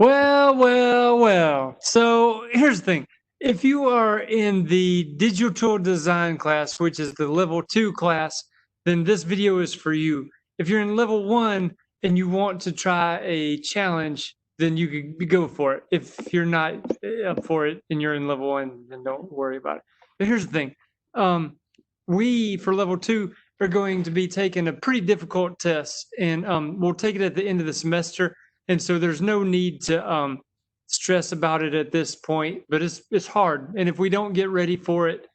Well. So here's the thing. If you are in the digital design class, which is the level 2 class, then this video is for you. If you're in level 1 and you want to try a challenge, then you could go for it. If you're not up for it and you're in level 1, then don't worry about it. But here's the thing. We, for level 2, are going to be taking a pretty difficult test, and we'll take it at the end of the semester. And so there's no need to stress about it at this point, but it's hard. And if we don't get ready for it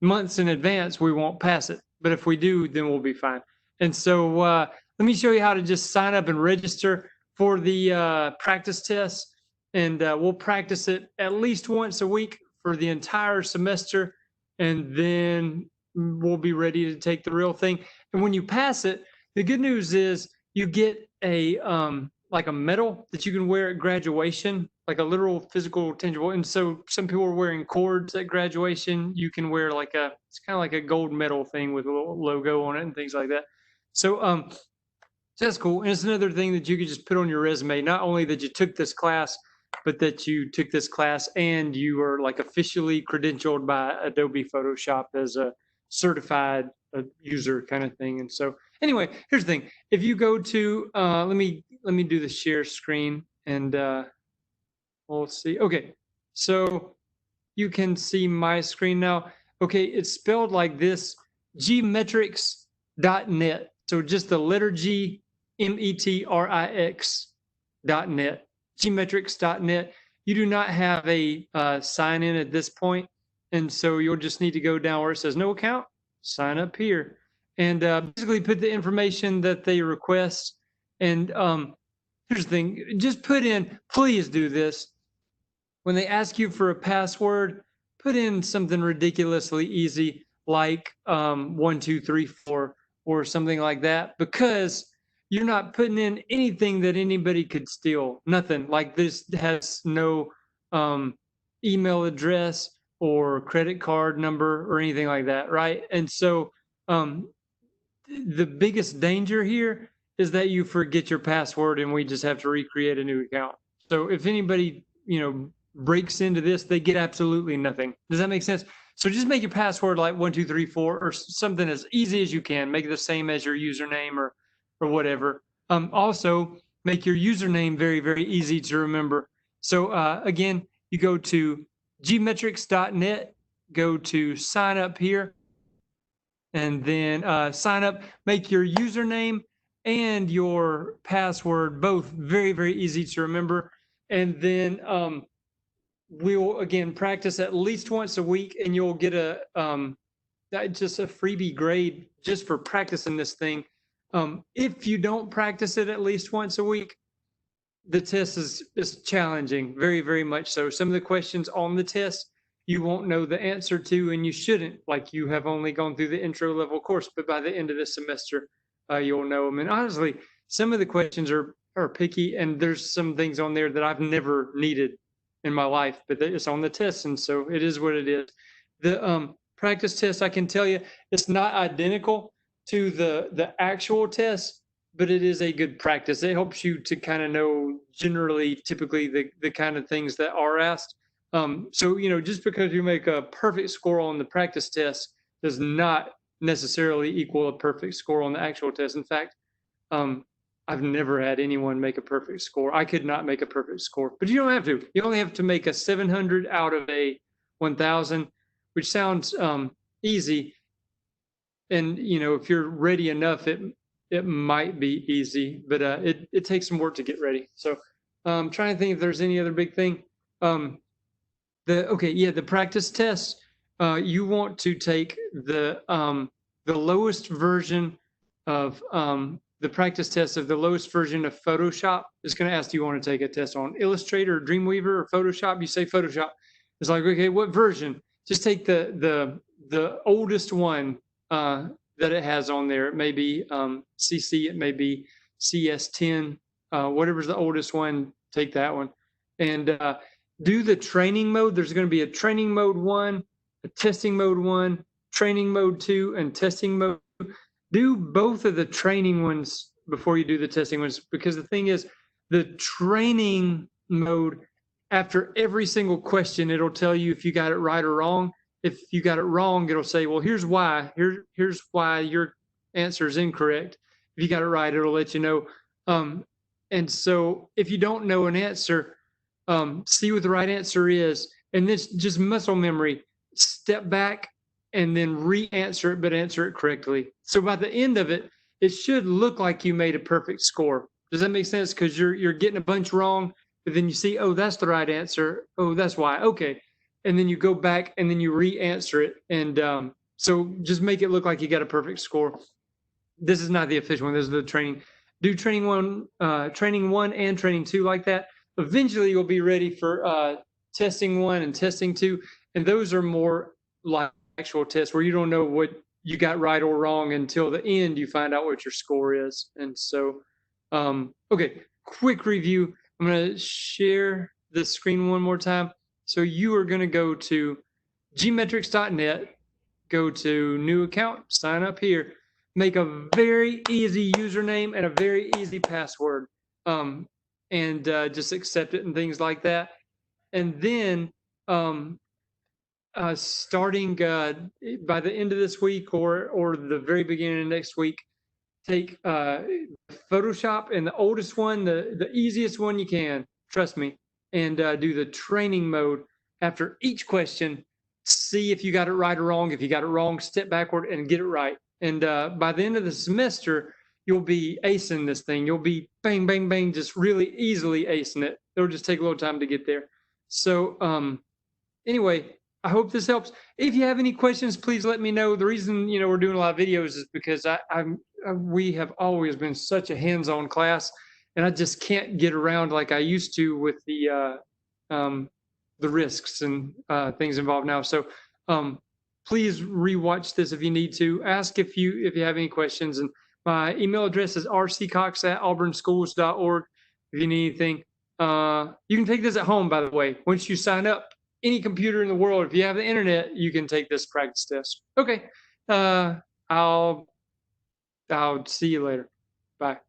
months in advance, we won't pass it. But if we do, then we'll be fine. And so let me show you how to just sign up and register for the practice test. And we'll practice it at least once a week for the entire semester. And then we'll be ready to take the real thing. And when you pass it, the good news is you get a like a medal that you can wear at graduation, like a literal physical tangible. And so some people are wearing cords at graduation. You can wear like it's kind of like a gold medal thing with a little logo on it and things like that. So that's cool. And it's another thing that you could just put on your resume, not only that you took this class, but that you took this class and you are like officially credentialed by Adobe Photoshop as a certified user kind of thing. And so anyway, here's the thing. If you go to, let me do the share screen and we'll see. Okay, so you can see my screen now. Okay, it's spelled like this, GMetrix.net. So just the letter G, METRIX.net, GMetrix.net. You do not have a sign in at this point. And so you'll just need to go down where it says no account, sign up here, and basically put the information that they request. And here's the thing, just put in, please do this. When they ask you for a password, put in something ridiculously easy like 1234 or something like that, because you're not putting in anything that anybody could steal. Nothing. Like this has no email address or credit card number or anything like that, right? And so the biggest danger here is that you forget your password and we just have to recreate a new account. So if anybody, breaks into this, they get absolutely nothing. Does that make sense? So just make your password like 1234 or something as easy as you can. Make it the same as your username or whatever. Also, make your username very, very easy to remember. So again, you go to gmetrix.net, go to sign up here, and then sign up, make your username and your password both very, very easy to remember. And then we'll, again, practice at least once a week, and you'll get just a freebie grade just for practicing this thing. If you don't practice it at least once a week, the test is challenging, very, very much so. Some of the questions on the test you won't know the answer to, and you shouldn't, like you have only gone through the intro level course, but by the end of the semester, you'll know them. And honestly, some of the questions are picky, and there's some things on there that I've never needed in my life, but it's on the test, and so it is what it is. The practice test, I can tell you, it's not identical to the actual test, but it is a good practice. It helps you to kind of know generally, typically the kind of things that are asked. So, just because you make a perfect score on the practice test does not necessarily equal a perfect score on the actual test. In fact, I've never had anyone make a perfect score. I could not make a perfect score, but you don't have to. You only have to make a 700 out of a 1,000, which sounds easy. And, if you're ready enough, it might be easy, but it takes some work to get ready. So I'm trying to think if there's any other big thing. The practice test, you want to take the lowest version of the practice test of the lowest version of Photoshop. It's going to ask, do you want to take a test on Illustrator or Dreamweaver or Photoshop? You say Photoshop. It's like, okay, what version? Just take the oldest one that it has on there. It may be CC, it may be CS10, whatever's the oldest one, take that one. And do the training mode. There's going to be a training mode 1, a testing mode 1, training mode 2, and testing mode. Do both of the training ones before you do the testing ones, because the thing is, The training mode, after every single question, it'll tell you if you got it right or wrong. If you got it wrong, it'll say, well, here's why. Here's why your answer is incorrect. If you got it right, it'll let you know. And so if you don't know an answer, see what the right answer is, and then just muscle memory. Step back and then re-answer it, but answer it correctly. So by the end of it, it should look like you made a perfect score. Does that make sense? Because you're getting a bunch wrong, but then you see, oh, that's the right answer. Oh, that's why. Okay, and then you go back and then you re-answer it, and so just make it look like you got a perfect score. This is not the official one. This is the training. Do training one and training two like that. Eventually, you'll be ready for testing one and testing two, and those are more like actual tests where you don't know what you got right or wrong until the end. You find out what your score is, and so okay. Quick review. I'm going to share the screen one more time. So you are going to go to GMetrix.net, go to new account, sign up here. Make a very easy username and a very easy password, and just accept it and things like that. And then starting by the end of this week or the very beginning of next week, take Photoshop and the oldest one, the easiest one you can, trust me, and do the training mode. After each question, see if you got it right or wrong. If you got it wrong, step backward and get it right. And by the end of the semester, you'll be acing this thing. You'll be bang, bang, bang, just really easily acing it. It'll just take a little time to get there. So anyway, I hope this helps. If you have any questions, please let me know. The reason we're doing a lot of videos is because we have always been such a hands-on class, and I just can't get around like I used to with the risks and things involved now. So please rewatch this if you need to. Ask if you have any questions. And my email address is rccox@auburnschools.org. If you need anything, you can take this at home. By the way, once you sign up, any computer in the world, if you have the internet, you can take this practice test. Okay, I'll see you later. Bye.